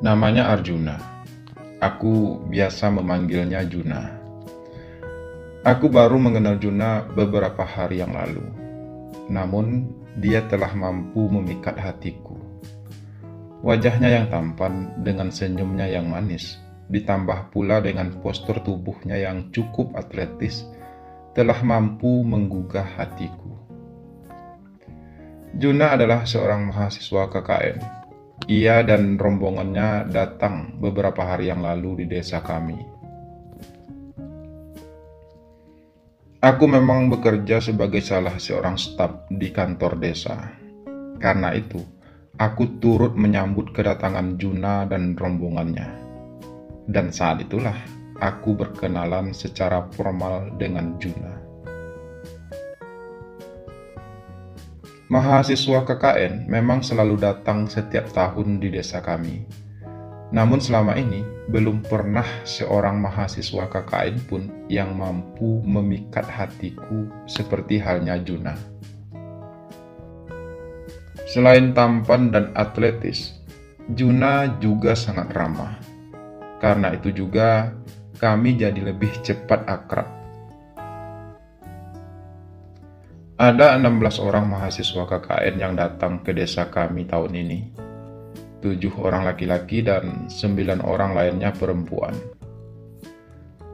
Namanya Arjuna. Aku biasa memanggilnya Juna. Aku baru mengenal Juna beberapa hari yang lalu. Namun, dia telah mampu memikat hatiku. Wajahnya yang tampan dengan senyumnya yang manis, ditambah pula dengan postur tubuhnya yang cukup atletis, telah mampu menggugah hatiku. Juna adalah seorang mahasiswa KKN. Ia dan rombongannya datang beberapa hari yang lalu di desa kami. Aku memang bekerja sebagai salah seorang staf di kantor desa. Karena itu, aku turut menyambut kedatangan Juna dan rombongannya. Dan saat itulah aku berkenalan secara formal dengan Juna. Mahasiswa KKN memang selalu datang setiap tahun di desa kami. Namun selama ini belum pernah seorang mahasiswa KKN pun yang mampu memikat hatiku seperti halnya Juna. Selain tampan dan atletis, Juna juga sangat ramah. Karena itu juga kami jadi lebih cepat akrab. Ada 16 orang mahasiswa KKN yang datang ke desa kami tahun ini. 7 orang laki-laki dan 9 orang lainnya perempuan.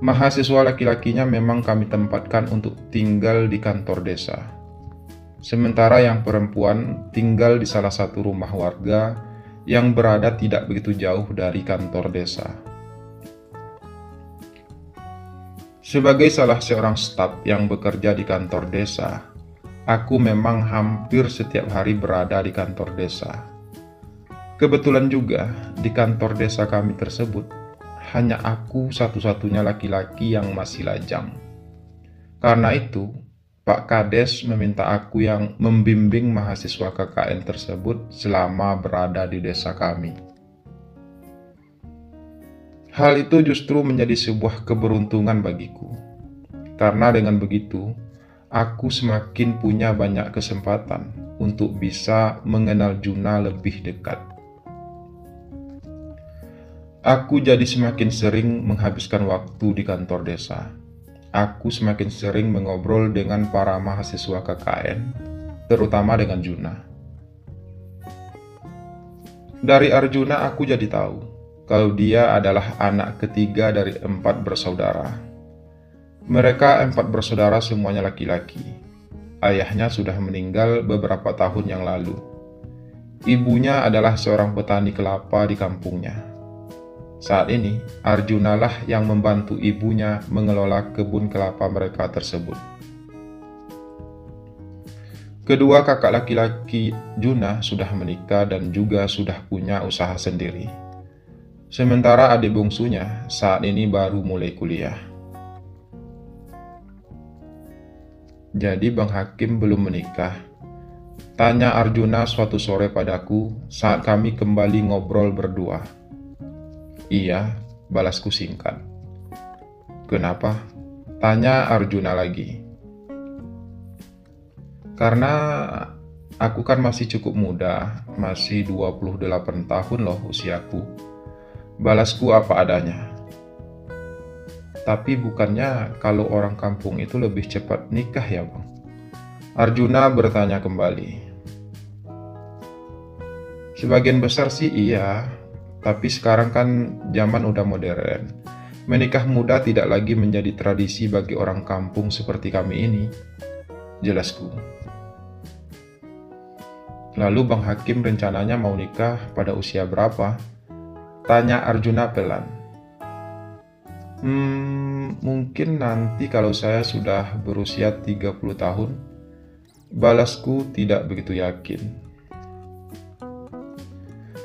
Mahasiswa laki-lakinya memang kami tempatkan untuk tinggal di kantor desa. Sementara yang perempuan tinggal di salah satu rumah warga yang berada tidak begitu jauh dari kantor desa. Sebagai salah seorang staf yang bekerja di kantor desa, aku memang hampir setiap hari berada di kantor desa. Kebetulan juga di kantor desa kami tersebut, hanya aku satu-satunya laki-laki yang masih lajang. Karena itu, Pak Kades meminta aku yang membimbing mahasiswa KKN tersebut selama berada di desa kami. Hal itu justru menjadi sebuah keberuntungan bagiku. Karena dengan begitu, aku semakin punya banyak kesempatan untuk bisa mengenal Juna lebih dekat. Aku jadi semakin sering menghabiskan waktu di kantor desa. Aku semakin sering mengobrol dengan para mahasiswa KKN, terutama dengan Juna. Dari Arjuna aku jadi tahu kalau dia adalah anak ketiga dari 4 bersaudara. Mereka 4 bersaudara semuanya laki-laki. Ayahnya sudah meninggal beberapa tahun yang lalu. Ibunya adalah seorang petani kelapa di kampungnya. Saat ini, Arjuna lah yang membantu ibunya mengelola kebun kelapa mereka tersebut. Kedua kakak laki-laki Juna sudah menikah dan juga sudah punya usaha sendiri. Sementara adik bungsunya saat ini baru mulai kuliah. Jadi Bang Hakim belum menikah? Tanya Arjuna suatu sore padaku saat kami kembali ngobrol berdua. Iya, balasku singkat. Kenapa? Tanya Arjuna lagi. Karena aku kan masih cukup muda, masih 28 tahun loh usiaku. Balasku apa adanya. Tapi bukannya kalau orang kampung itu lebih cepat nikah ya Bang? Arjuna bertanya kembali. Sebagian besar sih iya. Tapi sekarang kan zaman udah modern. Menikah muda tidak lagi menjadi tradisi bagi orang kampung seperti kami ini. Jelasku. Lalu Bang Hakim rencananya mau nikah pada usia berapa? Tanya Arjuna pelan. Mungkin nanti kalau saya sudah berusia 30 tahun. Balasku tidak begitu yakin.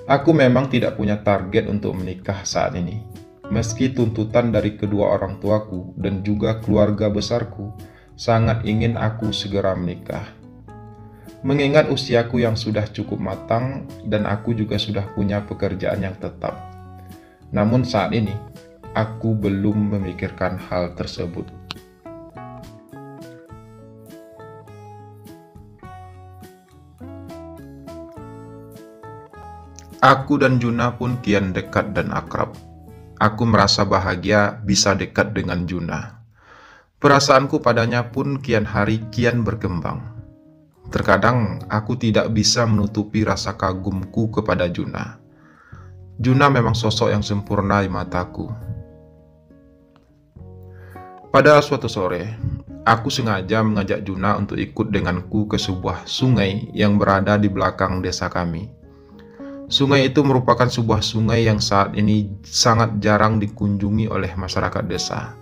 Aku memang tidak punya target untuk menikah saat ini. Meski tuntutan dari kedua orang tuaku dan juga keluarga besarku sangat ingin aku segera menikah. Mengingat usiaku yang sudah cukup matang dan aku juga sudah punya pekerjaan yang tetap. Namun saat ini, aku belum memikirkan hal tersebut. Aku dan Juna pun kian dekat dan akrab. Aku merasa bahagia bisa dekat dengan Juna. Perasaanku padanya pun kian hari kian berkembang. Terkadang aku tidak bisa menutupi rasa kagumku kepada Juna. Juna memang sosok yang sempurna di mataku. Pada suatu sore, aku sengaja mengajak Juna untuk ikut denganku ke sebuah sungai yang berada di belakang desa kami. Sungai itu merupakan sebuah sungai yang saat ini sangat jarang dikunjungi oleh masyarakat desa.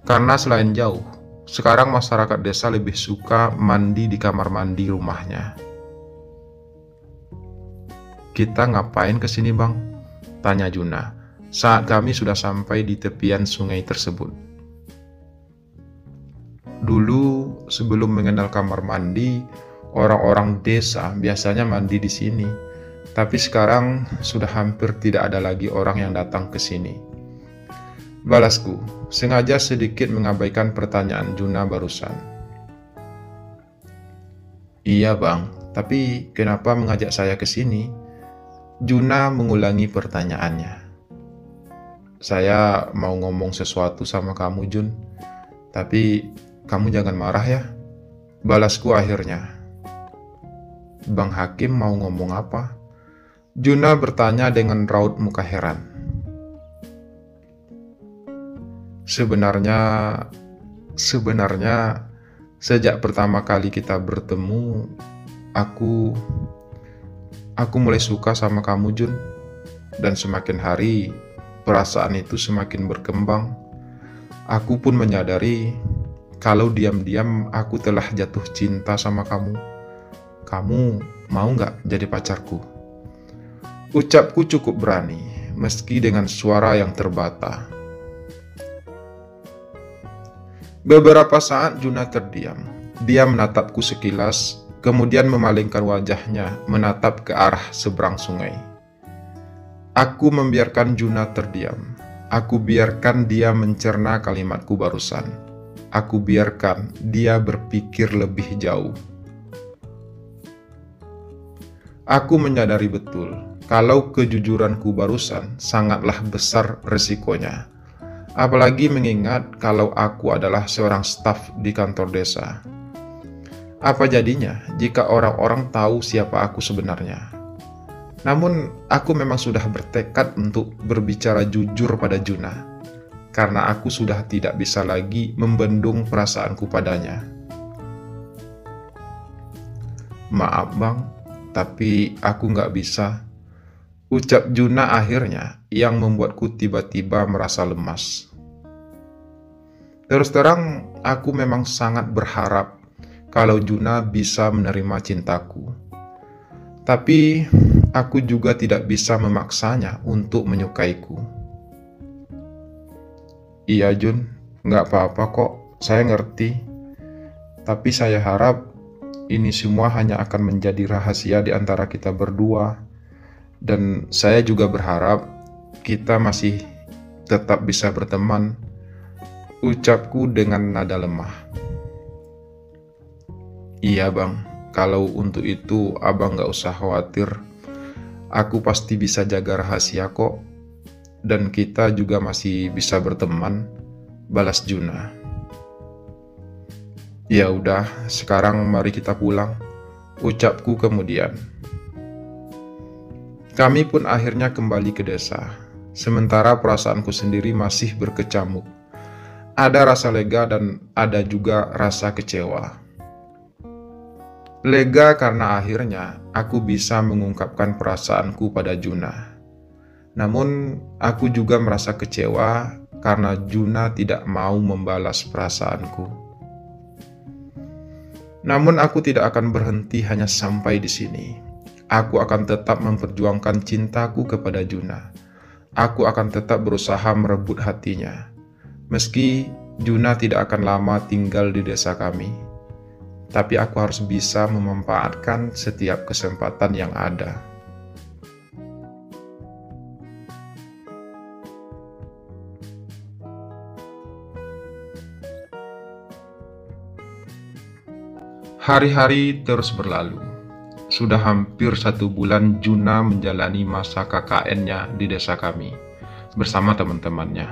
Karena selain jauh, sekarang masyarakat desa lebih suka mandi di kamar mandi rumahnya. "Kita ngapain kesini, Bang?" tanya Juna saat kami sudah sampai di tepian sungai tersebut. Dulu, sebelum mengenal kamar mandi, orang-orang desa biasanya mandi di sini. Tapi sekarang sudah hampir tidak ada lagi orang yang datang ke sini. Balasku, sengaja sedikit mengabaikan pertanyaan Juna barusan. "Iya Bang, tapi kenapa mengajak saya ke sini?" Juna mengulangi pertanyaannya. "Saya mau ngomong sesuatu sama kamu, Jun. Tapi kamu jangan marah ya." Balasku akhirnya. "Bang Hakim mau ngomong apa?" Juna bertanya dengan raut muka heran. Sebenarnya sejak pertama kali kita bertemu, aku mulai suka sama kamu, Jun. Dan semakin hari, perasaan itu semakin berkembang. Aku pun menyadari kalau diam-diam aku telah jatuh cinta sama kamu. Kamu mau nggak jadi pacarku? Ucapku cukup berani, meski dengan suara yang terbata. Beberapa saat Juna terdiam. Dia menatapku sekilas, kemudian memalingkan wajahnya menatap ke arah seberang sungai. Aku membiarkan Juna terdiam. Aku biarkan dia mencerna kalimatku barusan. Aku biarkan dia berpikir lebih jauh. Aku menyadari betul kalau kejujuranku barusan sangatlah besar resikonya. Apalagi mengingat kalau aku adalah seorang staf di kantor desa. Apa jadinya jika orang-orang tahu siapa aku sebenarnya? Namun, aku memang sudah bertekad untuk berbicara jujur pada Juna, karena aku sudah tidak bisa lagi membendung perasaanku padanya. "Maaf Bang, tapi aku nggak bisa," ucap Juna akhirnya, yang membuatku tiba-tiba merasa lemas. Terus terang, aku memang sangat berharap kalau Juna bisa menerima cintaku. Tapi, aku juga tidak bisa memaksanya untuk menyukaiku. "Iya Jun, nggak apa-apa kok, saya ngerti. Tapi saya harap ini semua hanya akan menjadi rahasia di antara kita berdua. Dan saya juga berharap kita masih tetap bisa berteman," ucapku dengan nada lemah. "Iya Bang, kalau untuk itu Abang gak usah khawatir. Aku pasti bisa jaga rahasia kok. Dan kita juga masih bisa berteman," balas Juna. "Ya udah, sekarang mari kita pulang," ucapku kemudian. Kami pun akhirnya kembali ke desa, sementara perasaanku sendiri masih berkecamuk. Ada rasa lega dan ada juga rasa kecewa. Lega karena akhirnya aku bisa mengungkapkan perasaanku pada Juna. Namun, aku juga merasa kecewa karena Juna tidak mau membalas perasaanku. Namun aku tidak akan berhenti hanya sampai di sini. Aku akan tetap memperjuangkan cintaku kepada Juna. Aku akan tetap berusaha merebut hatinya. Meski Juna tidak akan lama tinggal di desa kami, tapi aku harus bisa memanfaatkan setiap kesempatan yang ada. Hari-hari terus berlalu. sudah hampir 1 bulan Juna menjalani masa KKN-nya di desa kami bersama teman-temannya.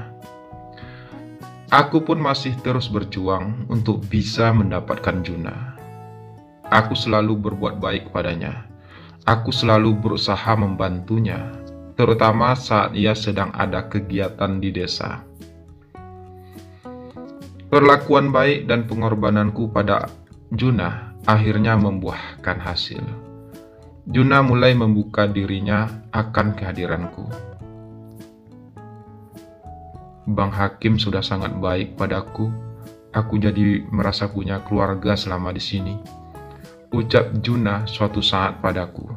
Aku pun masih terus berjuang untuk bisa mendapatkan Juna. Aku selalu berbuat baik padanya. Aku selalu berusaha membantunya, terutama saat ia sedang ada kegiatan di desa. Perlakuan baik dan pengorbananku pada Juna akhirnya membuahkan hasil. Juna mulai membuka dirinya akan kehadiranku. Bang Hakim sudah sangat baik padaku. Aku jadi merasa punya keluarga selama di sini, ucap Juna suatu saat padaku.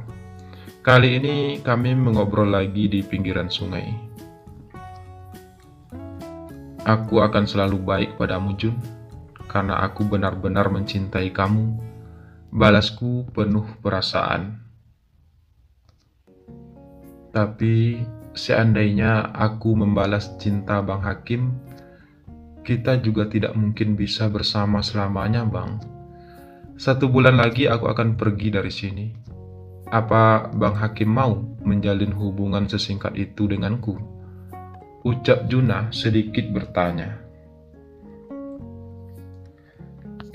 Kali ini kami mengobrol lagi di pinggiran sungai. Aku akan selalu baik padamu, Jun, karena aku benar-benar mencintai kamu. Balasku penuh perasaan. Tapi seandainya aku membalas cinta Bang Hakim, kita juga tidak mungkin bisa bersama selamanya, Bang. 1 bulan lagi aku akan pergi dari sini. Apa Bang Hakim mau menjalin hubungan sesingkat itu denganku? Ucap Juna sedikit bertanya.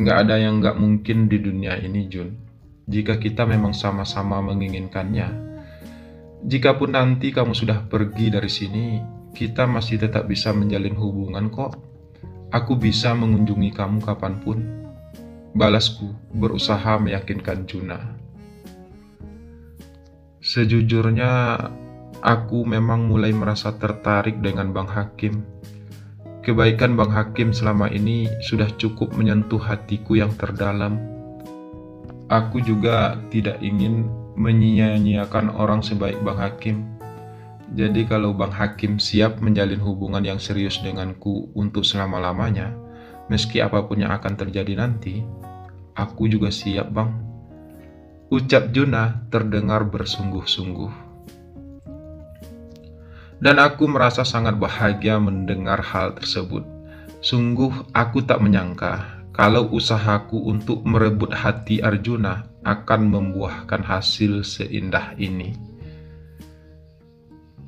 Nggak ada yang nggak mungkin di dunia ini, Jun, jika kita memang sama-sama menginginkannya. Jikapun nanti kamu sudah pergi dari sini, kita masih tetap bisa menjalin hubungan kok. Aku bisa mengunjungi kamu kapanpun. Balasku berusaha meyakinkan Juna. Sejujurnya, aku memang mulai merasa tertarik dengan Bang Hakim. Kebaikan Bang Hakim selama ini sudah cukup menyentuh hatiku yang terdalam. Aku juga tidak ingin menyia-nyiakan orang sebaik Bang Hakim. Jadi kalau Bang Hakim siap menjalin hubungan yang serius denganku untuk selama-lamanya, meski apapun yang akan terjadi nanti, aku juga siap, Bang. Ucap Juna terdengar bersungguh-sungguh. Dan aku merasa sangat bahagia mendengar hal tersebut. Sungguh aku tak menyangka kalau usahaku untuk merebut hati Arjuna akan membuahkan hasil seindah ini.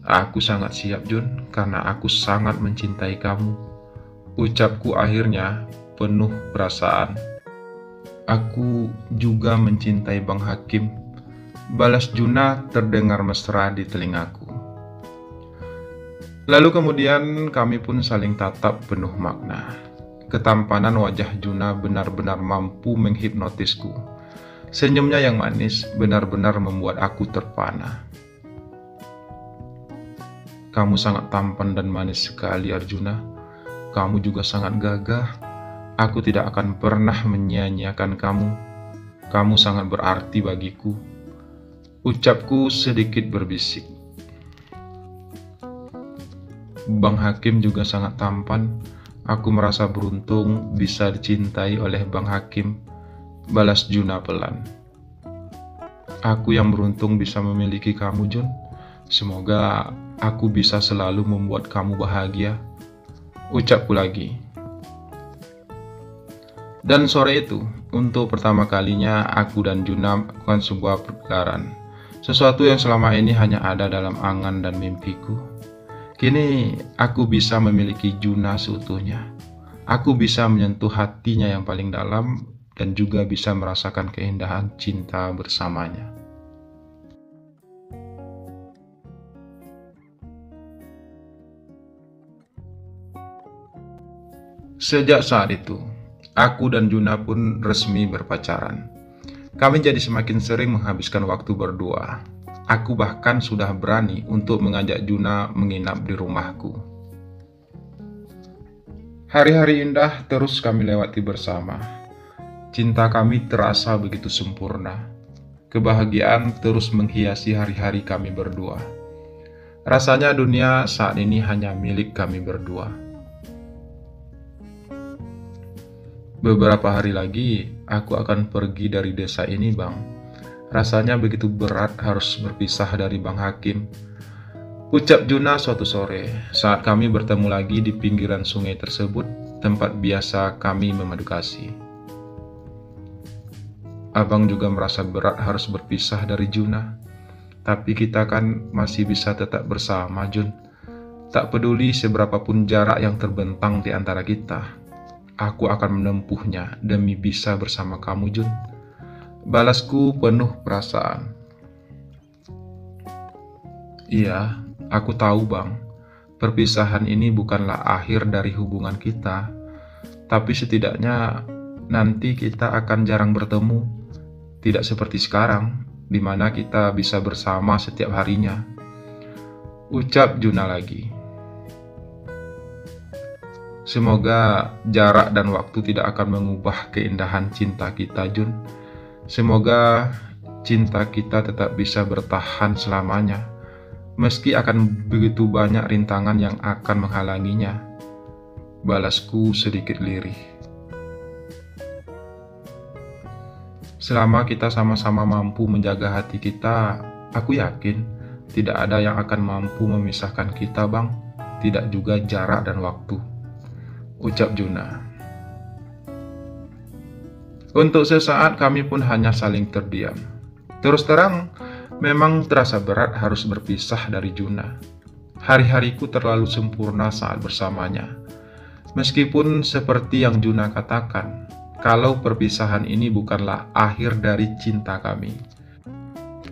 Aku sangat siap, Jun, karena aku sangat mencintai kamu. Ucapku akhirnya penuh perasaan. Aku juga mencintai Bang Hakim. Balas Juna terdengar mesra di telingaku. Lalu kemudian kami pun saling tatap penuh makna. Ketampanan wajah Juna benar-benar mampu menghipnotisku. Senyumnya yang manis benar-benar membuat aku terpana. Kamu sangat tampan dan manis sekali, Arjuna. Kamu juga sangat gagah. Aku tidak akan pernah menyia-nyiakan kamu. Kamu sangat berarti bagiku. Ucapku sedikit berbisik. Bang Hakim juga sangat tampan. Aku merasa beruntung bisa dicintai oleh Bang Hakim. Balas Juna pelan. Aku yang beruntung bisa memiliki kamu, Jun. Semoga aku bisa selalu membuat kamu bahagia. Ucapku lagi. Dan sore itu, untuk pertama kalinya aku dan Juna melakukan sebuah pergelaran. Sesuatu yang selama ini hanya ada dalam angan dan mimpiku. Kini aku bisa memiliki Juna seutuhnya. Aku bisa menyentuh hatinya yang paling dalam dan juga bisa merasakan keindahan cinta bersamanya. Sejak saat itu, aku dan Juna pun resmi berpacaran. Kami jadi semakin sering menghabiskan waktu berdua. Aku bahkan sudah berani untuk mengajak Juna menginap di rumahku. Hari-hari indah terus kami lewati bersama. Cinta kami terasa begitu sempurna. Kebahagiaan terus menghiasi hari-hari kami berdua. Rasanya dunia saat ini hanya milik kami berdua. Beberapa hari lagi, aku akan pergi dari desa ini, Bang. Rasanya begitu berat harus berpisah dari Bang Hakim. Ucap Juna suatu sore, saat kami bertemu lagi di pinggiran sungai tersebut, tempat biasa kami memadu kasih. Abang juga merasa berat harus berpisah dari Juna. Tapi kita kan masih bisa tetap bersama, Jun. Tak peduli seberapapun jarak yang terbentang di antara kita, aku akan menempuhnya demi bisa bersama kamu, Jun. Balasku penuh perasaan. Iya, aku tahu, Bang. Perpisahan ini bukanlah akhir dari hubungan kita, tapi setidaknya nanti kita akan jarang bertemu. Tidak seperti sekarang, di mana kita bisa bersama setiap harinya. Ucap Juna lagi. Semoga jarak dan waktu tidak akan mengubah keindahan cinta kita, Jun. Semoga cinta kita tetap bisa bertahan selamanya, meski akan begitu banyak rintangan yang akan menghalanginya. Balasku sedikit lirih. Selama kita sama-sama mampu menjaga hati kita, aku yakin tidak ada yang akan mampu memisahkan kita, Bang. Tidak juga jarak dan waktu. Ucap Juna. Untuk sesaat kami pun hanya saling terdiam. Terus terang, memang terasa berat harus berpisah dari Juna. Hari-hariku terlalu sempurna saat bersamanya. Meskipun seperti yang Juna katakan, kalau perpisahan ini bukanlah akhir dari cinta kami,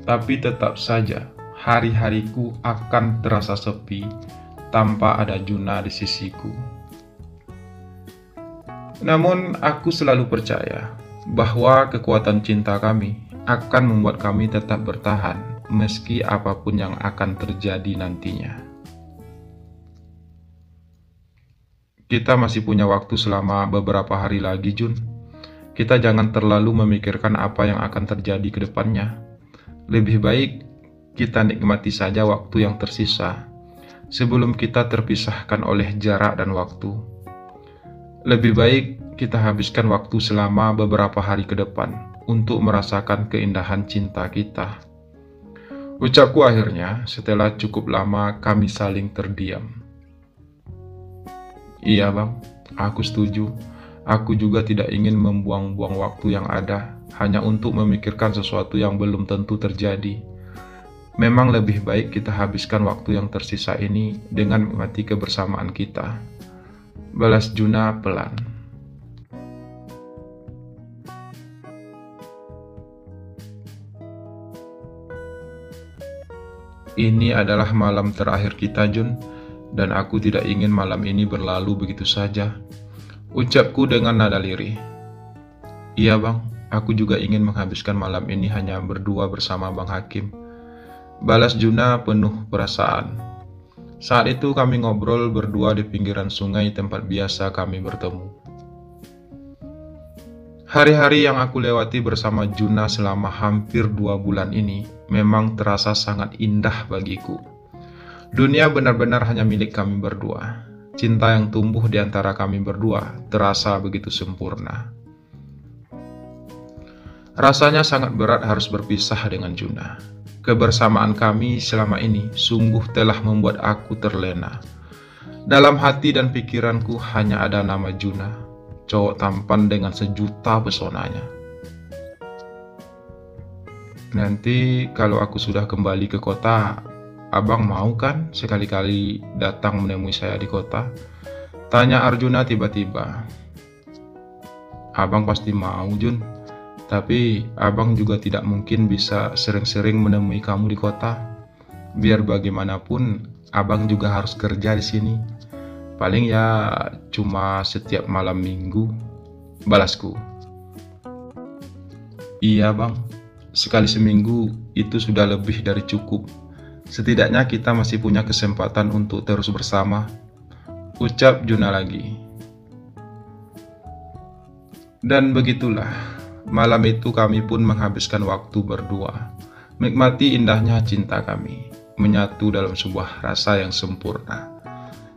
tapi tetap saja hari-hariku akan terasa sepi tanpa ada Juna di sisiku. Namun aku selalu percaya bahwa kekuatan cinta kami akan membuat kami tetap bertahan meski apapun yang akan terjadi nantinya. Kita masih punya waktu selama beberapa hari lagi, Jun. Kita jangan terlalu memikirkan apa yang akan terjadi ke depannya. Lebih baik kita nikmati saja waktu yang tersisa sebelum kita terpisahkan oleh jarak dan waktu. Lebih baik kita habiskan waktu selama beberapa hari ke depan untuk merasakan keindahan cinta kita. Ucapku akhirnya setelah cukup lama kami saling terdiam. Iya, Bang, aku setuju. Aku juga tidak ingin membuang-buang waktu yang ada hanya untuk memikirkan sesuatu yang belum tentu terjadi. Memang lebih baik kita habiskan waktu yang tersisa ini dengan menikmati kebersamaan kita. Balas Juna pelan. Ini adalah malam terakhir kita, Jun, dan aku tidak ingin malam ini berlalu begitu saja. Ucapku dengan nada lirih. Iya, Bang, aku juga ingin menghabiskan malam ini hanya berdua bersama Bang Hakim. Balas Juna penuh perasaan. Saat itu kami ngobrol berdua di pinggiran sungai tempat biasa kami bertemu. Hari-hari yang aku lewati bersama Juna selama hampir 2 bulan ini memang terasa sangat indah bagiku. Dunia benar-benar hanya milik kami berdua. Cinta yang tumbuh di antara kami berdua terasa begitu sempurna. Rasanya sangat berat harus berpisah dengan Juna. Kebersamaan kami selama ini sungguh telah membuat aku terlena. Dalam hati dan pikiranku hanya ada nama Juna, cowok tampan dengan sejuta pesonanya. Nanti kalau aku sudah kembali ke kota, Abang mau kan sekali-kali datang menemui saya di kota? Tanya Arjuna tiba-tiba. Abang pasti mau, Jun. Tapi Abang juga tidak mungkin bisa sering-sering menemui kamu di kota. Biar bagaimanapun, Abang juga harus kerja di sini. Paling ya cuma setiap malam minggu. Balasku. Iya, Bang. Sekali seminggu itu sudah lebih dari cukup. Setidaknya kita masih punya kesempatan untuk terus bersama. Ucap Juna lagi. Dan begitulah. Malam itu kami pun menghabiskan waktu berdua, menikmati indahnya cinta kami, menyatu dalam sebuah rasa yang sempurna.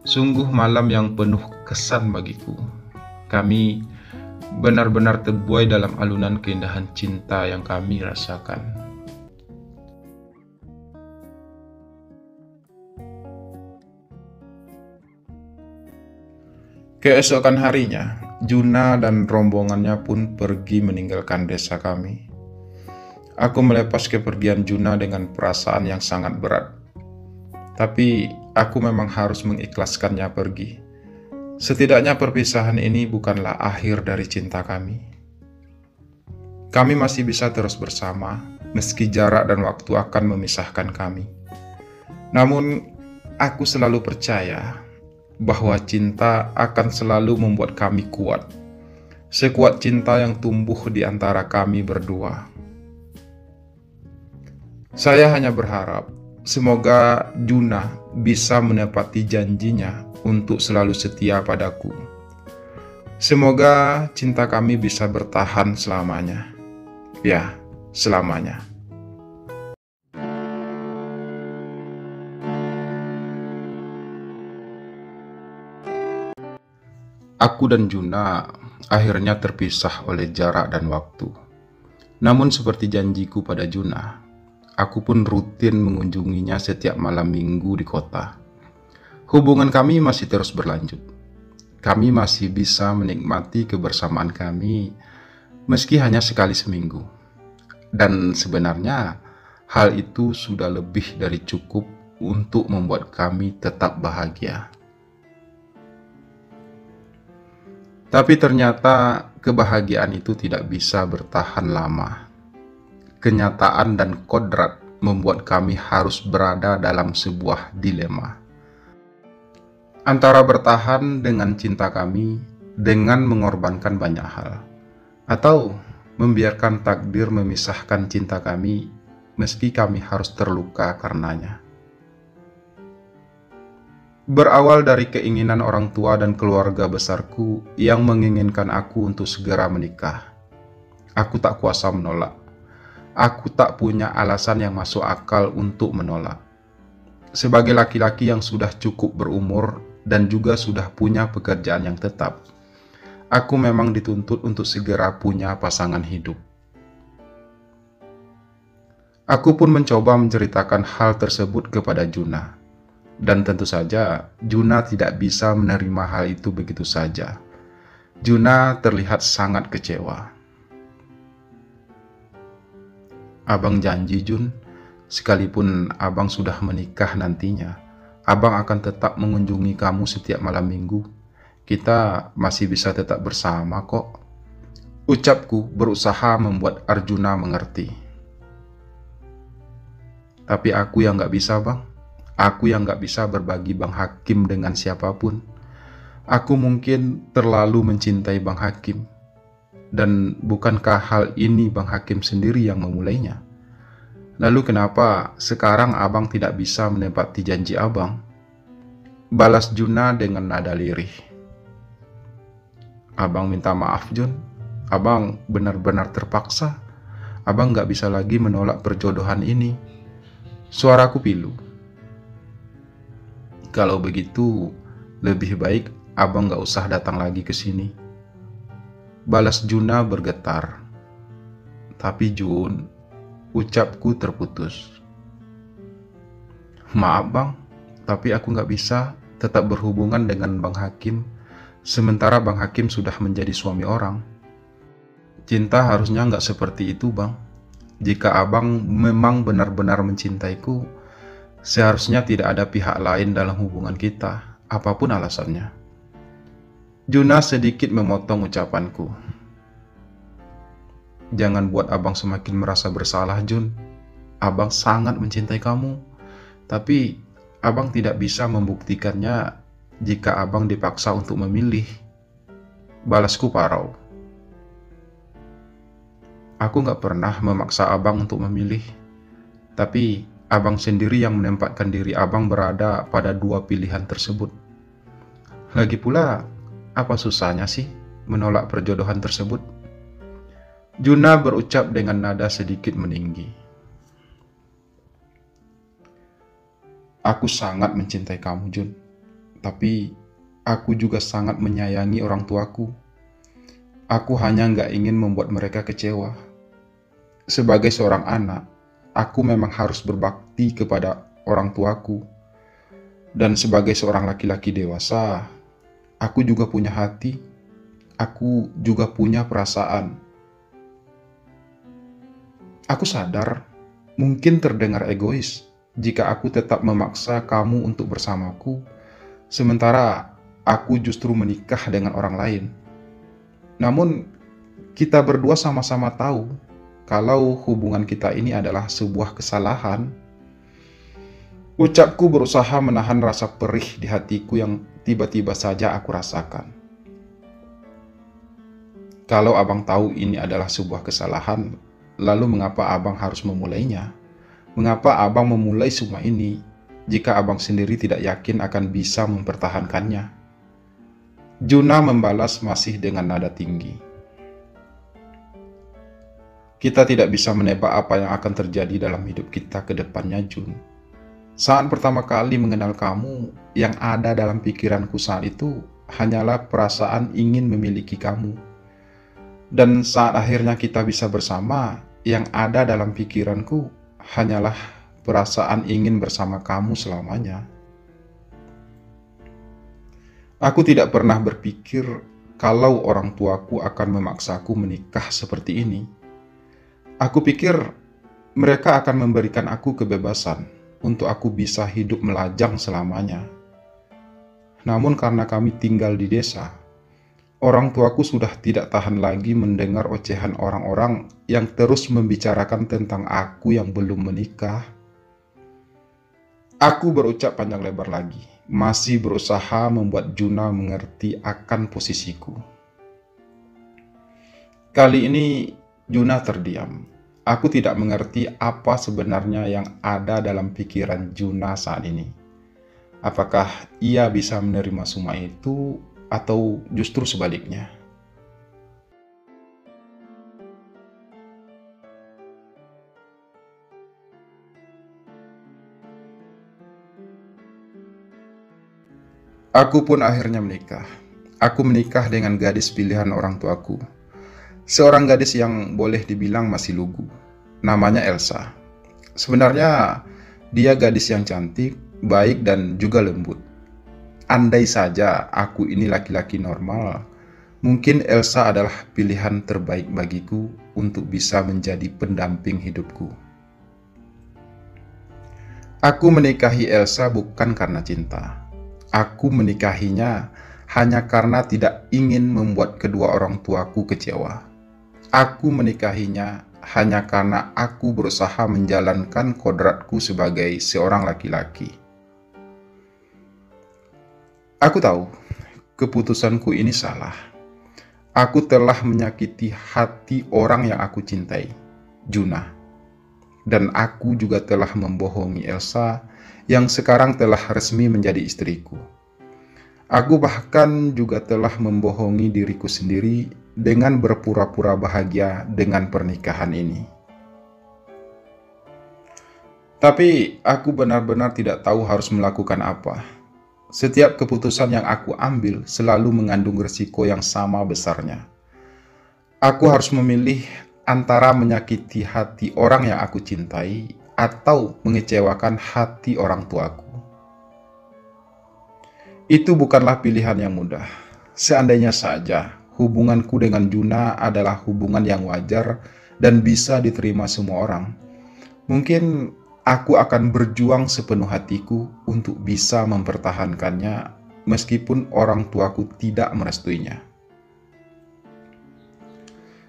Sungguh malam yang penuh kesan bagiku. Kami benar-benar terbuai dalam alunan keindahan cinta yang kami rasakan. Keesokan harinya, Juna dan rombongannya pun pergi meninggalkan desa kami. Aku melepas kepergian Juna dengan perasaan yang sangat berat. Tapi aku memang harus mengikhlaskannya pergi. Setidaknya perpisahan ini bukanlah akhir dari cinta kami. Kami masih bisa terus bersama, meski jarak dan waktu akan memisahkan kami. Namun, aku selalu percaya bahwa cinta akan selalu membuat kami kuat. Sekuat cinta yang tumbuh di antara kami berdua. Saya hanya berharap semoga Juna bisa menepati janjinya untuk selalu setia padaku. Semoga cinta kami bisa bertahan selamanya. Ya, selamanya. Aku dan Juna akhirnya terpisah oleh jarak dan waktu. Namun seperti janjiku pada Juna, aku pun rutin mengunjunginya setiap malam minggu di kota. Hubungan kami masih terus berlanjut. Kami masih bisa menikmati kebersamaan kami meski hanya sekali seminggu. Dan sebenarnya hal itu sudah lebih dari cukup untuk membuat kami tetap bahagia. Tapi ternyata kebahagiaan itu tidak bisa bertahan lama. Kenyataan dan kodrat membuat kami harus berada dalam sebuah dilema. Antara bertahan dengan cinta kami dengan mengorbankan banyak hal, atau membiarkan takdir memisahkan cinta kami meski kami harus terluka karenanya. Berawal dari keinginan orang tua dan keluarga besarku yang menginginkan aku untuk segera menikah. Aku tak kuasa menolak. Aku tak punya alasan yang masuk akal untuk menolak. Sebagai laki-laki yang sudah cukup berumur dan juga sudah punya pekerjaan yang tetap, aku memang dituntut untuk segera punya pasangan hidup. Aku pun mencoba menceritakan hal tersebut kepada Juna. Dan tentu saja, Juna tidak bisa menerima hal itu begitu saja. Juna terlihat sangat kecewa. Abang janji, Jun, sekalipun abang sudah menikah nantinya, abang akan tetap mengunjungi kamu setiap malam minggu. Kita masih bisa tetap bersama kok. Ucapku berusaha membuat Arjuna mengerti. Tapi aku yang gak bisa, Bang. Aku yang gak bisa berbagi Bang Hakim dengan siapapun. Aku mungkin terlalu mencintai Bang Hakim. Dan bukankah hal ini Bang Hakim sendiri yang memulainya? Lalu kenapa sekarang abang tidak bisa menepati janji abang? Balas Juna dengan nada lirih. Abang minta maaf, Jun. Abang benar-benar terpaksa. Abang gak bisa lagi menolak perjodohan ini. Suaraku pilu. Kalau begitu, lebih baik abang gak usah datang lagi ke sini. Balas Juna bergetar. Tapi Jun, ucapku terputus. Maaf bang, tapi aku gak bisa tetap berhubungan dengan Bang Hakim, sementara Bang Hakim sudah menjadi suami orang. Cinta harusnya gak seperti itu bang. Jika abang memang benar-benar mencintaiku, seharusnya tidak ada pihak lain dalam hubungan kita, apapun alasannya. Juna sedikit memotong ucapanku. Jangan buat abang semakin merasa bersalah, Jun. Abang sangat mencintai kamu, tapi abang tidak bisa membuktikannya jika abang dipaksa untuk memilih. Balasku parau. Aku gak pernah memaksa abang untuk memilih, tapi abang sendiri yang menempatkan diri abang berada pada dua pilihan tersebut. Lagi pula, apa susahnya sih menolak perjodohan tersebut? Juna berucap dengan nada sedikit meninggi. Aku sangat mencintai kamu, Jun. Tapi aku juga sangat menyayangi orang tuaku. Aku hanya gak ingin membuat mereka kecewa. Sebagai seorang anak, aku memang harus berbakti kepada orang tuaku. Dan sebagai seorang laki-laki dewasa, aku juga punya hati. Aku juga punya perasaan. Aku sadar mungkin terdengar egois jika aku tetap memaksa kamu untuk bersamaku, sementara aku justru menikah dengan orang lain. Namun, kita berdua sama-sama tahu kalau hubungan kita ini adalah sebuah kesalahan. Ucapku berusaha menahan rasa perih di hatiku yang tiba-tiba saja aku rasakan. Kalau abang tahu ini adalah sebuah kesalahan, lalu mengapa abang harus memulainya? Mengapa abang memulai semua ini jika abang sendiri tidak yakin akan bisa mempertahankannya? Juna membalas masih dengan nada tinggi. Kita tidak bisa menebak apa yang akan terjadi dalam hidup kita ke depannya, Jun. Saat pertama kali mengenal kamu, yang ada dalam pikiranku saat itu hanyalah perasaan ingin memiliki kamu. Dan saat akhirnya kita bisa bersama, yang ada dalam pikiranku hanyalah perasaan ingin bersama kamu selamanya. Aku tidak pernah berpikir kalau orang tuaku akan memaksaku menikah seperti ini. Aku pikir mereka akan memberikan aku kebebasan untuk aku bisa hidup melajang selamanya. Namun karena kami tinggal di desa, orang tuaku sudah tidak tahan lagi mendengar ocehan orang-orang yang terus membicarakan tentang aku yang belum menikah. Aku berucap panjang lebar lagi, masih berusaha membuat Juna mengerti akan posisiku. Kali ini Juna terdiam. Aku tidak mengerti apa sebenarnya yang ada dalam pikiran Juna saat ini. Apakah ia bisa menerima semua itu atau justru sebaliknya? Aku pun akhirnya menikah. Aku menikah dengan gadis pilihan orang tuaku. Seorang gadis yang boleh dibilang masih lugu. Namanya Elsa. Sebenarnya dia gadis yang cantik, baik dan juga lembut. Andai saja aku ini laki-laki normal, mungkin Elsa adalah pilihan terbaik bagiku untuk bisa menjadi pendamping hidupku. Aku menikahi Elsa bukan karena cinta. Aku menikahinya hanya karena tidak ingin membuat kedua orang tuaku kecewa. Aku menikahinya hanya karena aku berusaha menjalankan kodratku sebagai seorang laki-laki. Aku tahu, keputusanku ini salah. Aku telah menyakiti hati orang yang aku cintai, Juna. Dan aku juga telah membohongi Elsa yang sekarang telah resmi menjadi istriku. Aku bahkan juga telah membohongi diriku sendiri dengan berpura-pura bahagia dengan pernikahan ini. Tapi aku benar-benar tidak tahu harus melakukan apa. Setiap keputusan yang aku ambil selalu mengandung risiko yang sama besarnya. Aku harus memilih antara menyakiti hati orang yang aku cintai atau mengecewakan hati orang tuaku. Itu bukanlah pilihan yang mudah. Seandainya saja hubunganku dengan Juna adalah hubungan yang wajar dan bisa diterima semua orang, mungkin aku akan berjuang sepenuh hatiku untuk bisa mempertahankannya meskipun orang tuaku tidak merestuinya.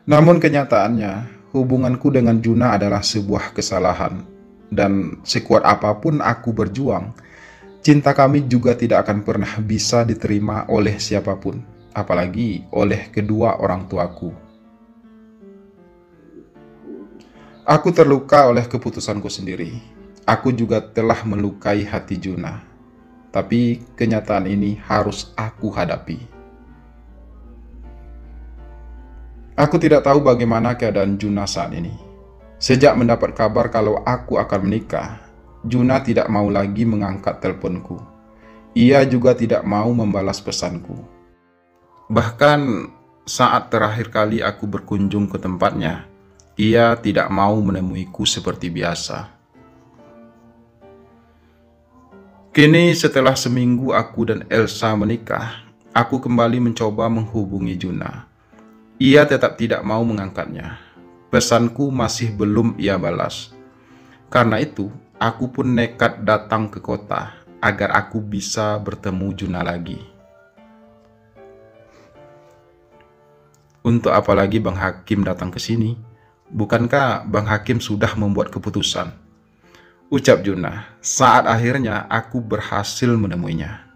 Namun kenyataannya, hubunganku dengan Juna adalah sebuah kesalahan, dan sekuat apapun aku berjuang, cinta kami juga tidak akan pernah bisa diterima oleh siapapun, apalagi oleh kedua orang tuaku. Aku terluka oleh keputusanku sendiri. Aku juga telah melukai hati Juna. Tapi kenyataan ini harus aku hadapi. Aku tidak tahu bagaimana keadaan Juna saat ini. Sejak mendapat kabar kalau aku akan menikah, Juna tidak mau lagi mengangkat teleponku. Ia juga tidak mau membalas pesanku. Bahkan saat terakhir kali aku berkunjung ke tempatnya, ia tidak mau menemuiku seperti biasa. Kini setelah seminggu aku dan Elsa menikah, aku kembali mencoba menghubungi Juna. Ia tetap tidak mau mengangkatnya. Pesanku masih belum ia balas. Karena itu, aku pun nekat datang ke kota agar aku bisa bertemu Juna lagi. Untuk apa lagi Bang Hakim datang ke sini? Bukankah Bang Hakim sudah membuat keputusan? Ucap Juna saat akhirnya aku berhasil menemuinya.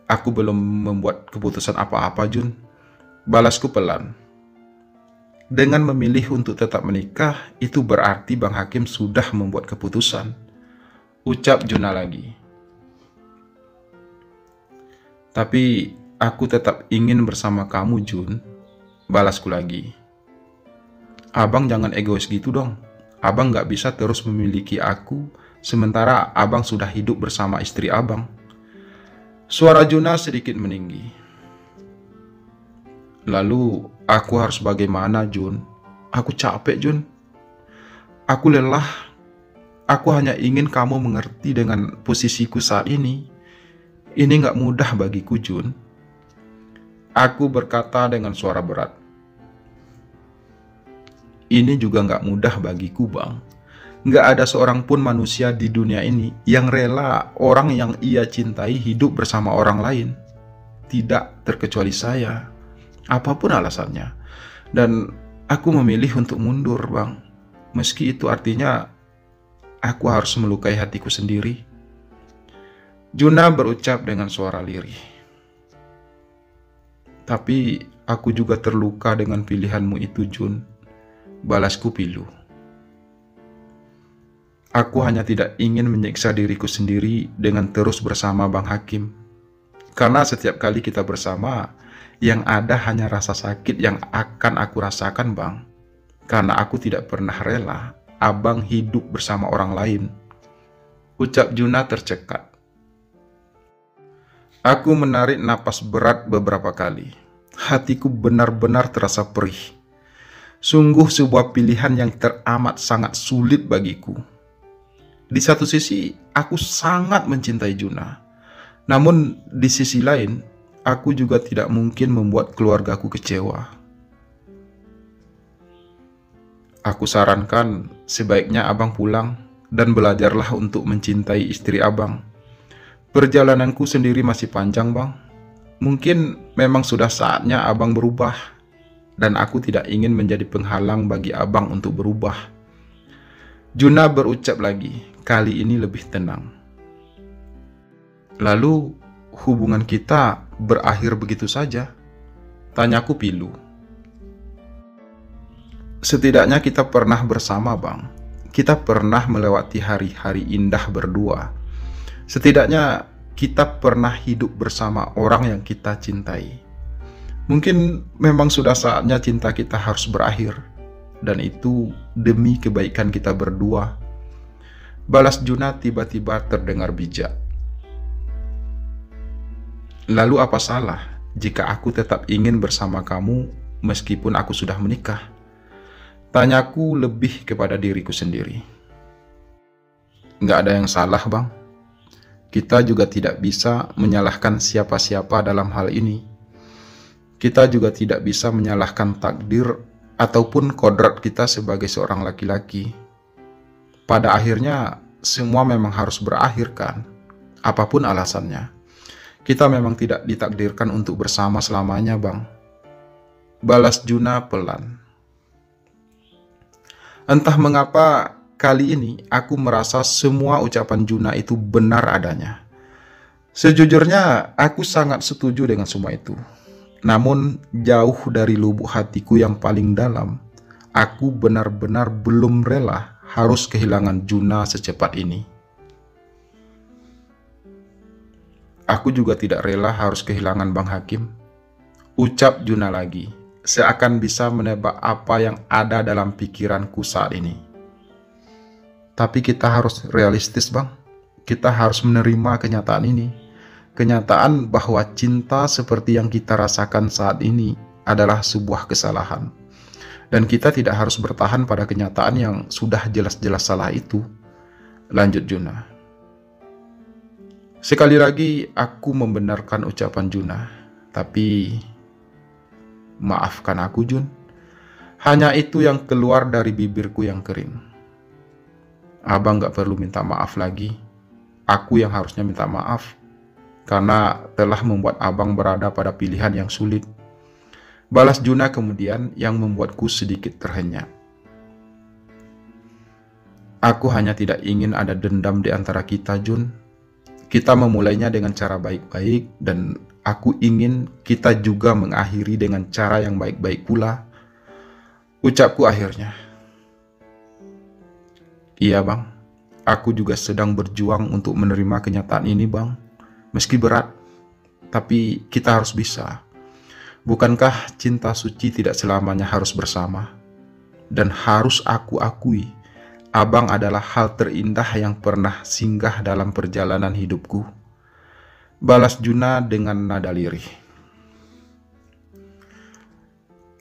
Aku belum membuat keputusan apa-apa, Jun. Balasku pelan. Dengan memilih untuk tetap menikah, itu berarti Bang Hakim sudah membuat keputusan. Ucap Juna lagi. Tapi aku tetap ingin bersama kamu, Jun. Balasku lagi. Abang jangan egois gitu dong. Abang gak bisa terus memiliki aku, sementara abang sudah hidup bersama istri abang. Suara Juna sedikit meninggi. Lalu aku harus bagaimana, Jun? Aku capek, Jun. Aku lelah. Aku hanya ingin kamu mengerti dengan posisiku saat ini. Ini gak mudah bagiku, Jun. Aku berkata dengan suara berat. Ini juga gak mudah bagiku, Bang. Gak ada seorang pun manusia di dunia ini yang rela orang yang ia cintai hidup bersama orang lain. Tidak terkecuali saya. Apapun alasannya. Dan aku memilih untuk mundur, Bang. Meski itu artinya aku harus melukai hatiku sendiri. Juna berucap dengan suara lirih. Tapi aku juga terluka dengan pilihanmu itu, Jun. Balasku pilu. Aku hanya tidak ingin menyiksa diriku sendiri dengan terus bersama Bang Hakim. Karena setiap kali kita bersama, yang ada hanya rasa sakit yang akan aku rasakan, Bang. Karena aku tidak pernah rela abang hidup bersama orang lain. Ucap Juna tercekat. Aku menarik napas berat beberapa kali. Hatiku benar-benar terasa perih. Sungguh sebuah pilihan yang teramat sangat sulit bagiku. Di satu sisi, aku sangat mencintai Juna. Namun di sisi lain, aku juga tidak mungkin membuat keluargaku kecewa. Aku sarankan sebaiknya abang pulang dan belajarlah untuk mencintai istri abang. Perjalananku sendiri masih panjang, Bang. Mungkin memang sudah saatnya abang berubah. Dan aku tidak ingin menjadi penghalang bagi abang untuk berubah. Juna berucap lagi, kali ini lebih tenang. Lalu hubungan kita berakhir begitu saja? Tanyaku pilu. Setidaknya kita pernah bersama, Bang. Kita pernah melewati hari-hari indah berdua. Setidaknya kita pernah hidup bersama orang yang kita cintai. Mungkin memang sudah saatnya cinta kita harus berakhir. Dan itu demi kebaikan kita berdua. Balas Juna tiba-tiba terdengar bijak. Lalu apa salah jika aku tetap ingin bersama kamu meskipun aku sudah menikah? Tanyaku lebih kepada diriku sendiri. Nggak ada yang salah, Bang. Kita juga tidak bisa menyalahkan siapa-siapa dalam hal ini. Kita juga tidak bisa menyalahkan takdir ataupun kodrat kita sebagai seorang laki-laki. Pada akhirnya, semua memang harus berakhir, kan? Apapun alasannya. Kita memang tidak ditakdirkan untuk bersama selamanya, Bang. Balas Juna pelan. Entah mengapa kali ini aku merasa semua ucapan Juna itu benar adanya. Sejujurnya, aku sangat setuju dengan semua itu. Namun, jauh dari lubuk hatiku yang paling dalam, aku benar-benar belum rela harus kehilangan Juna secepat ini. Aku juga tidak rela harus kehilangan Bang Hakim. Ucap Juna lagi, seakan bisa menebak apa yang ada dalam pikiranku saat ini. Tapi kita harus realistis, Bang. Kita harus menerima kenyataan ini. Kenyataan bahwa cinta seperti yang kita rasakan saat ini adalah sebuah kesalahan. Dan kita tidak harus bertahan pada kenyataan yang sudah jelas-jelas salah itu. Lanjut Juna. Sekali lagi aku membenarkan ucapan Juna. Tapi maafkan aku, Jun. Hanya itu yang keluar dari bibirku yang kering. Abang gak perlu minta maaf lagi. Aku yang harusnya minta maaf, karena telah membuat abang berada pada pilihan yang sulit. Balas Juna kemudian yang membuatku sedikit terhenyak. Aku hanya tidak ingin ada dendam di antara kita, Jun. Kita memulainya dengan cara baik-baik, dan aku ingin kita juga mengakhiri dengan cara yang baik-baik pula. Ucapku akhirnya. Iya bang, aku juga sedang berjuang untuk menerima kenyataan ini bang. Meski berat, tapi kita harus bisa. Bukankah cinta suci tidak selamanya harus bersama? Dan harus aku akui, abang adalah hal terindah yang pernah singgah dalam perjalanan hidupku. Balas Juna dengan nada lirih.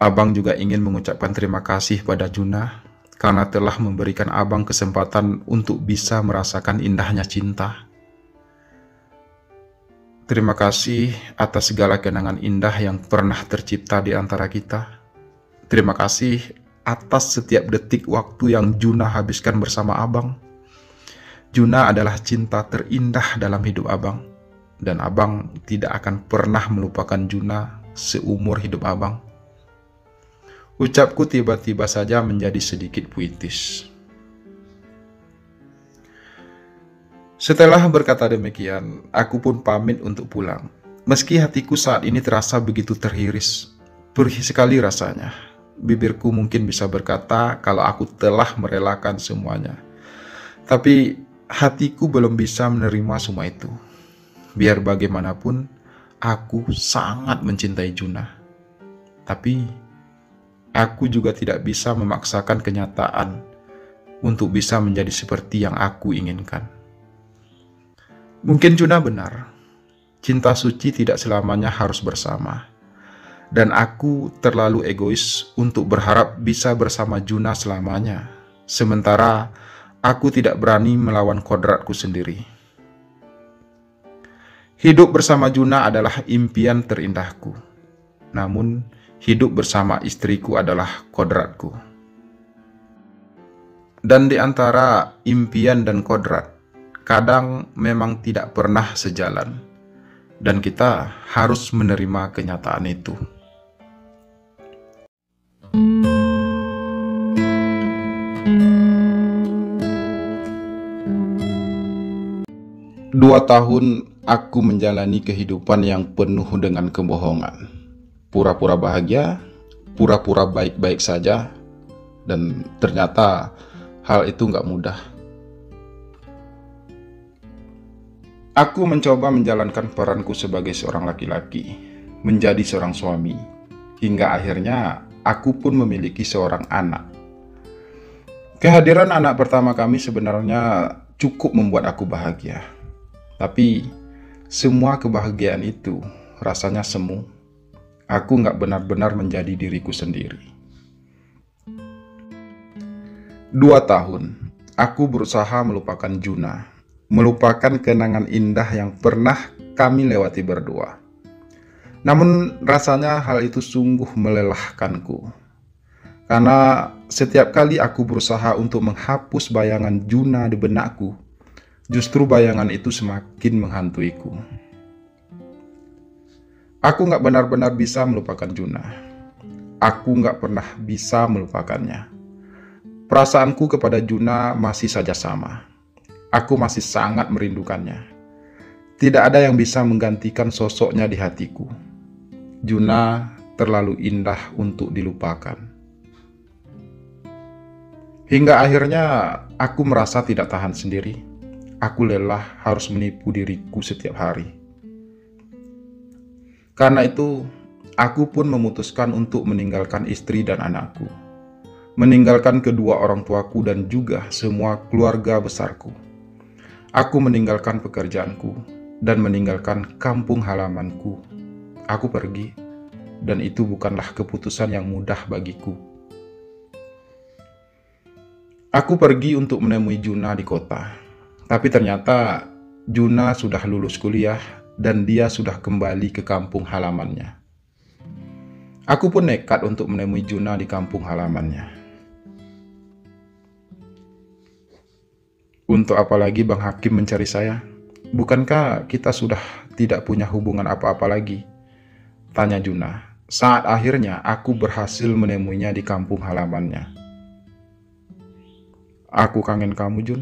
Abang juga ingin mengucapkan terima kasih pada Juna karena telah memberikan abang kesempatan untuk bisa merasakan indahnya cinta. Terima kasih atas segala kenangan indah yang pernah tercipta di antara kita. Terima kasih atas setiap detik waktu yang Juna habiskan bersama abang. Juna adalah cinta terindah dalam hidup abang, dan abang tidak akan pernah melupakan Juna seumur hidup abang. Ucapku tiba-tiba saja menjadi sedikit puitis. Setelah berkata demikian, aku pun pamit untuk pulang. Meski hatiku saat ini terasa begitu terhiris, perih sekali rasanya. Bibirku mungkin bisa berkata kalau aku telah merelakan semuanya. Tapi hatiku belum bisa menerima semua itu. Biar bagaimanapun, aku sangat mencintai Juna. Tapi aku juga tidak bisa memaksakan kenyataan untuk bisa menjadi seperti yang aku inginkan. Mungkin Juna benar, cinta suci tidak selamanya harus bersama. Dan aku terlalu egois untuk berharap bisa bersama Juna selamanya. Sementara aku tidak berani melawan kodratku sendiri. Hidup bersama Juna adalah impian terindahku. Namun, hidup bersama istriku adalah kodratku. Dan di antara impian dan kodrat, kadang memang tidak pernah sejalan. Dan kita harus menerima kenyataan itu. 2 tahun aku menjalani kehidupan yang penuh dengan kebohongan. Pura-pura bahagia, pura-pura baik-baik saja, dan ternyata hal itu nggak mudah. Aku mencoba menjalankan peranku sebagai seorang laki-laki, menjadi seorang suami, hingga akhirnya aku pun memiliki seorang anak. Kehadiran anak pertama kami sebenarnya cukup membuat aku bahagia. Tapi semua kebahagiaan itu rasanya semu. Aku nggak benar-benar menjadi diriku sendiri. 2 tahun, aku berusaha melupakan Juna, melupakan kenangan indah yang pernah kami lewati berdua. Namun rasanya hal itu sungguh melelahkanku. Karena setiap kali aku berusaha untuk menghapus bayangan Juna di benakku, justru bayangan itu semakin menghantuiku. Aku nggak benar-benar bisa melupakan Juna. Aku nggak pernah bisa melupakannya. Perasaanku kepada Juna masih saja sama. Aku masih sangat merindukannya. Tidak ada yang bisa menggantikan sosoknya di hatiku. Juna terlalu indah untuk dilupakan. Hingga akhirnya aku merasa tidak tahan sendiri. Aku lelah harus menipu diriku setiap hari. Karena itu, aku pun memutuskan untuk meninggalkan istri dan anakku. Meninggalkan kedua orang tuaku dan juga semua keluarga besarku. Aku meninggalkan pekerjaanku dan meninggalkan kampung halamanku. Aku pergi, dan itu bukanlah keputusan yang mudah bagiku. Aku pergi untuk menemui Juna di kota. Tapi ternyata Juna sudah lulus kuliah dan dia sudah kembali ke kampung halamannya. Aku pun nekat untuk menemui Juna di kampung halamannya. Untuk apa lagi Bang Hakim mencari saya? Bukankah kita sudah tidak punya hubungan apa-apa lagi? Tanya Juna. Saat akhirnya aku berhasil menemuinya di kampung halamannya. Aku kangen kamu, Jun.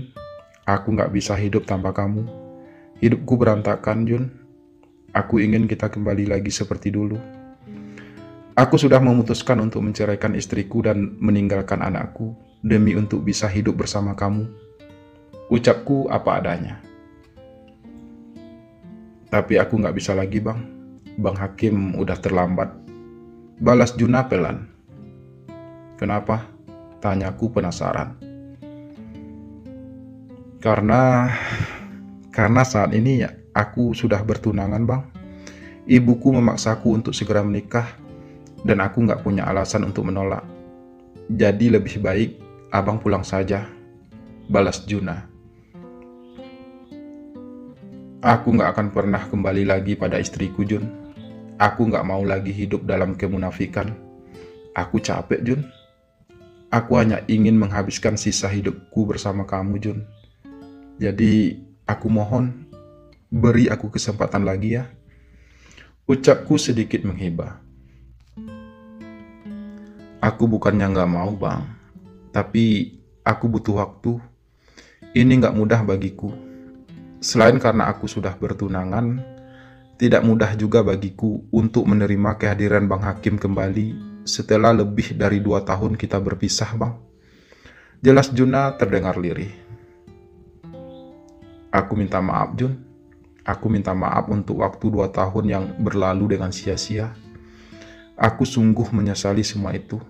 Aku gak bisa hidup tanpa kamu. Hidupku berantakan, Jun. Aku ingin kita kembali lagi seperti dulu. Aku sudah memutuskan untuk menceraikan istriku dan meninggalkan anakku demi untuk bisa hidup bersama kamu. Ucapku apa adanya. Tapi aku gak bisa lagi, Bang. Bang Hakim udah terlambat. Balas Juna pelan. Kenapa? Tanyaku penasaran. Karena saat ini ya, aku sudah bertunangan, Bang. Ibuku memaksaku untuk segera menikah, dan aku gak punya alasan untuk menolak. Jadi lebih baik Abang pulang saja, balas Juna. Aku gak akan pernah kembali lagi pada istriku, Jun. Aku gak mau lagi hidup dalam kemunafikan. Aku capek, Jun. Aku hanya ingin menghabiskan sisa hidupku bersama kamu, Jun. Jadi, aku mohon, beri aku kesempatan lagi ya. Ucapku sedikit menghibah. Aku bukannya gak mau, Bang. Tapi, aku butuh waktu. Ini gak mudah bagiku. Selain karena aku sudah bertunangan, tidak mudah juga bagiku untuk menerima kehadiran Bang Hakim kembali setelah lebih dari 2 tahun kita berpisah, Bang. Jelas Juna terdengar lirih. Aku minta maaf, Jun. Aku minta maaf untuk waktu 2 tahun yang berlalu dengan sia-sia. Aku sungguh menyesali semua itu.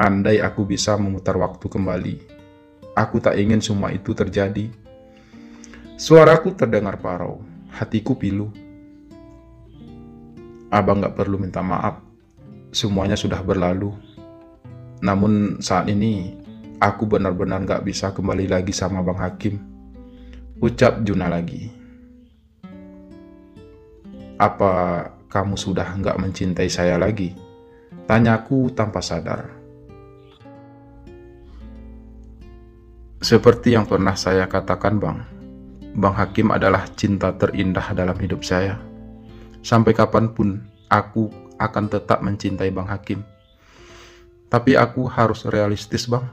Andai aku bisa memutar waktu kembali, aku tak ingin semua itu terjadi. Suaraku terdengar parau, hatiku pilu. Abang gak perlu minta maaf, semuanya sudah berlalu. Namun saat ini, aku benar-benar gak bisa kembali lagi sama Bang Hakim. Ucap Juna lagi. Apa kamu sudah gak mencintai saya lagi? Tanyaku tanpa sadar. Seperti yang pernah saya katakan, Bang Hakim adalah cinta terindah dalam hidup saya. Sampai kapanpun aku akan tetap mencintai Bang Hakim. Tapi aku harus realistis, Bang.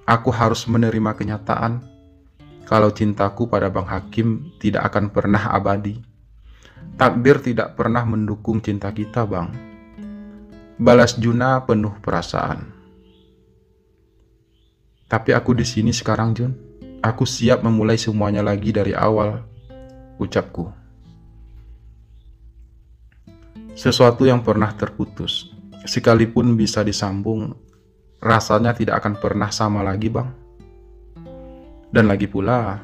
Aku harus menerima kenyataan kalau cintaku pada Bang Hakim tidak akan pernah abadi. Takdir tidak pernah mendukung cinta kita, Bang. Balas Juna penuh perasaan. Tapi aku di sini sekarang, Jun. Aku siap memulai semuanya lagi dari awal, ucapku. Sesuatu yang pernah terputus, sekalipun bisa disambung, rasanya tidak akan pernah sama lagi, Bang. Dan lagi pula,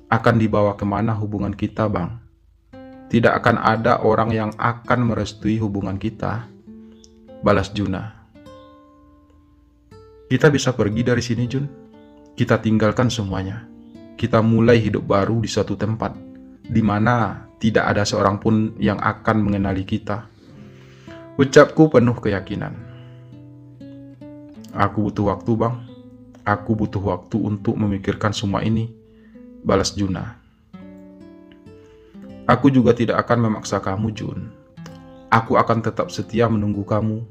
akan dibawa kemana hubungan kita, Bang? Tidak akan ada orang yang akan merestui hubungan kita, balas Juna. Kita bisa pergi dari sini, Jun. Kita tinggalkan semuanya. Kita mulai hidup baru di suatu tempat, di mana tidak ada seorang pun yang akan mengenali kita. Ucapku penuh keyakinan. Aku butuh waktu, Bang. Aku butuh waktu untuk memikirkan semua ini, balas Juna. Aku juga tidak akan memaksa kamu, Jun. Aku akan tetap setia menunggu kamu.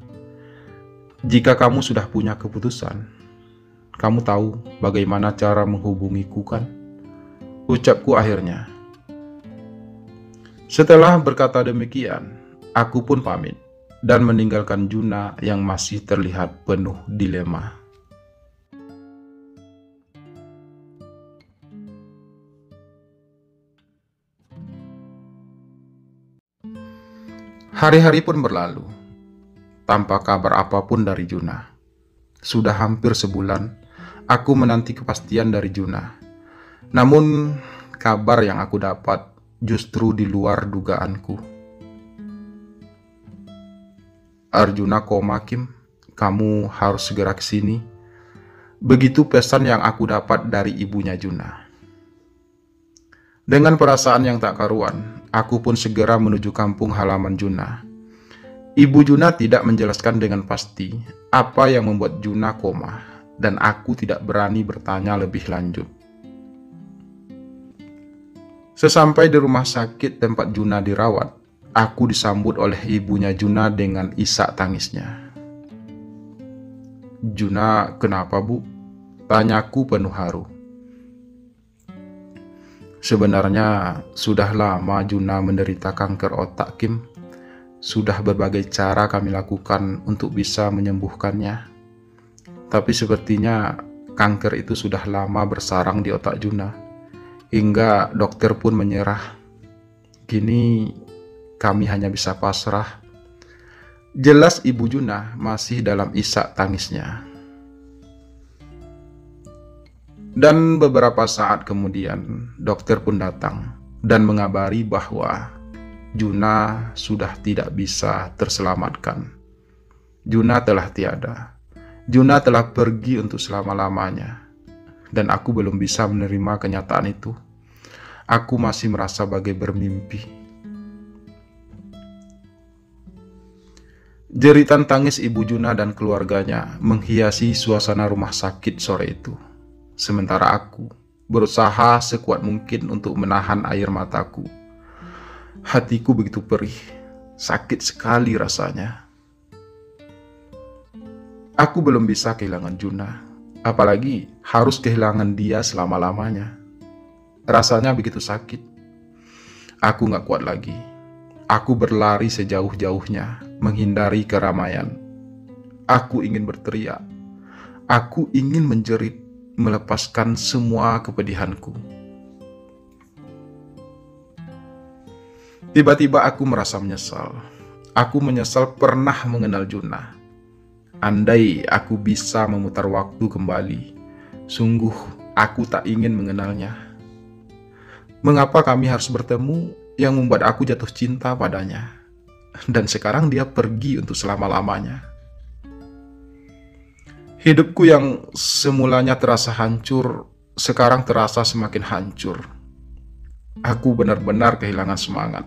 Jika kamu sudah punya keputusan, kamu tahu bagaimana cara menghubungiku, kan? Ucapku akhirnya. Setelah berkata demikian, aku pun pamit dan meninggalkan Juna yang masih terlihat penuh dilema. Hari-hari pun berlalu, tanpa kabar apapun dari Juna. Sudah hampir sebulan, aku menanti kepastian dari Juna. Namun, kabar yang aku dapat justru di luar dugaanku. Arjuna koma, Kim, kamu harus segera ke sini. Begitu pesan yang aku dapat dari ibunya Juna. Dengan perasaan yang tak karuan, aku pun segera menuju kampung halaman Juna. Ibu Juna tidak menjelaskan dengan pasti apa yang membuat Juna koma, dan aku tidak berani bertanya lebih lanjut. Sesampai di rumah sakit tempat Juna dirawat, aku disambut oleh ibunya Juna dengan isak tangisnya. "Juna, kenapa, Bu?" tanyaku penuh haru. Sebenarnya sudah lama Juna menderita kanker otak, Kim. Sudah berbagai cara kami lakukan untuk bisa menyembuhkannya. Tapi sepertinya kanker itu sudah lama bersarang di otak Juna, hingga dokter pun menyerah. Kini kami hanya bisa pasrah. Jelas Ibu Juna masih dalam isak tangisnya. Dan beberapa saat kemudian, dokter pun datang dan mengabari bahwa Juna sudah tidak bisa terselamatkan. Juna telah tiada. Juna telah pergi untuk selama-lamanya. Dan aku belum bisa menerima kenyataan itu. Aku masih merasa bagai bermimpi. Jeritan tangis Ibu Juna dan keluarganya menghiasi suasana rumah sakit sore itu. Sementara aku berusaha sekuat mungkin untuk menahan air mataku. Hatiku begitu perih, sakit sekali rasanya. Aku belum bisa kehilangan Juna, apalagi harus kehilangan dia selama-lamanya. Rasanya begitu sakit. Aku gak kuat lagi. Aku berlari sejauh-jauhnya, menghindari keramaian. Aku ingin berteriak. Aku ingin menjerit, melepaskan semua kepedihanku. Tiba-tiba aku merasa menyesal. Aku menyesal pernah mengenal Juna. Andai aku bisa memutar waktu kembali, sungguh aku tak ingin mengenalnya. Mengapa kami harus bertemu yang membuat aku jatuh cinta padanya? Dan sekarang dia pergi untuk selama-lamanya. Hidupku yang semulanya terasa hancur, sekarang terasa semakin hancur. Aku benar-benar kehilangan semangat.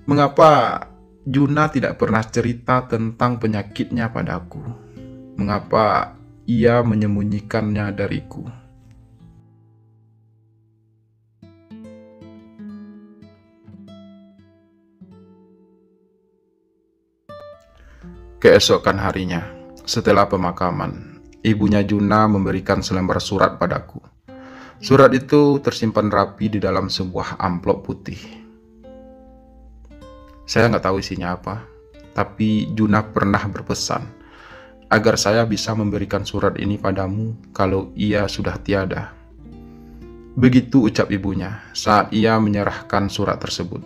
Mengapa Juna tidak pernah cerita tentang penyakitnya padaku? Mengapa ia menyembunyikannya dariku? Keesokan harinya, setelah pemakaman, ibunya Juna memberikan selembar surat padaku. Surat itu tersimpan rapi di dalam sebuah amplop putih. Saya nggak tahu isinya apa, tapi Juna pernah berpesan agar saya bisa memberikan surat ini padamu kalau ia sudah tiada. Begitu ucap ibunya saat ia menyerahkan surat tersebut.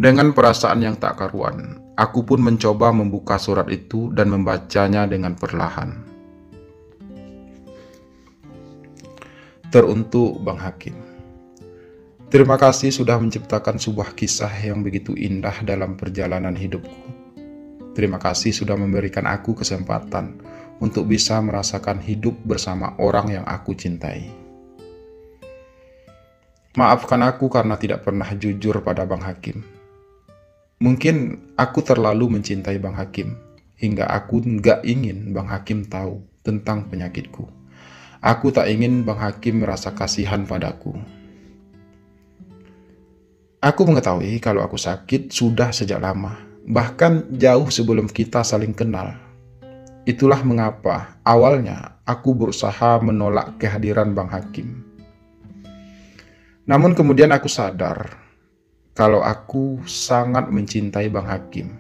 Dengan perasaan yang tak karuan, aku pun mencoba membuka surat itu dan membacanya dengan perlahan. Teruntuk Bang Hakim. Terima kasih sudah menciptakan sebuah kisah yang begitu indah dalam perjalanan hidupku. Terima kasih sudah memberikan aku kesempatan untuk bisa merasakan hidup bersama orang yang aku cintai. Maafkan aku karena tidak pernah jujur pada Bang Hakim. Mungkin aku terlalu mencintai Bang Hakim, hingga aku nggak ingin Bang Hakim tahu tentang penyakitku. Aku tak ingin Bang Hakim merasa kasihan padaku. Aku mengetahui kalau aku sakit sudah sejak lama, bahkan jauh sebelum kita saling kenal. Itulah mengapa awalnya aku berusaha menolak kehadiran Bang Hakim. Namun kemudian aku sadar kalau aku sangat mencintai Bang Hakim.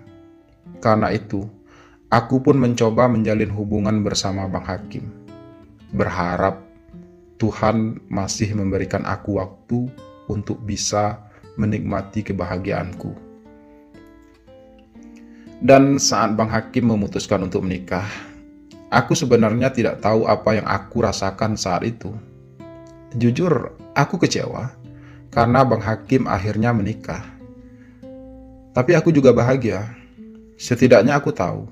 Karena itu, aku pun mencoba menjalin hubungan bersama Bang Hakim. Berharap Tuhan masih memberikan aku waktu untuk bisa menikmati kebahagiaanku. Dan saat Bang Hakim memutuskan untuk menikah, aku sebenarnya tidak tahu apa yang aku rasakan saat itu. Jujur, aku kecewa karena Bang Hakim akhirnya menikah. Tapi aku juga bahagia. Setidaknya aku tahu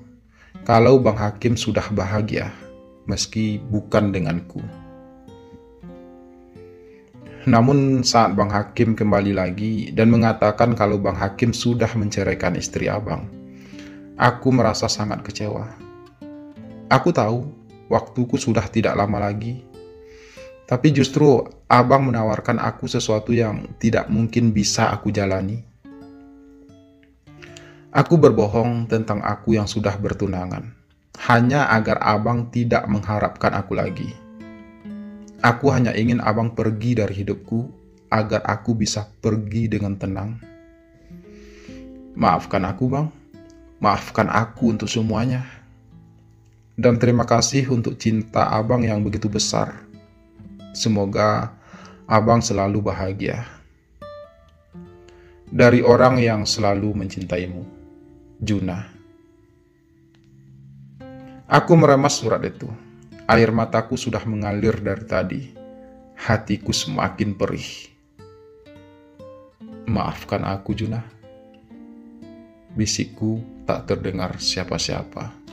kalau Bang Hakim sudah bahagia, meski bukan denganku. Namun saat Bang Hakim kembali lagi dan mengatakan kalau Bang Hakim sudah menceraikan istri abang, aku merasa sangat kecewa. Aku tahu waktuku sudah tidak lama lagi, tapi justru abang menawarkan aku sesuatu yang tidak mungkin bisa aku jalani. Aku berbohong tentang aku yang sudah bertunangan, hanya agar abang tidak mengharapkan aku lagi. Aku hanya ingin abang pergi dari hidupku, agar aku bisa pergi dengan tenang. Maafkan aku, Bang. Maafkan aku untuk semuanya. Dan terima kasih untuk cinta abang yang begitu besar. Semoga abang selalu bahagia. Dari orang yang selalu mencintaimu, Juna. Aku meremas surat itu. Air mataku sudah mengalir dari tadi. Hatiku semakin perih. Maafkan aku, Juna. Bisikku tak terdengar siapa-siapa.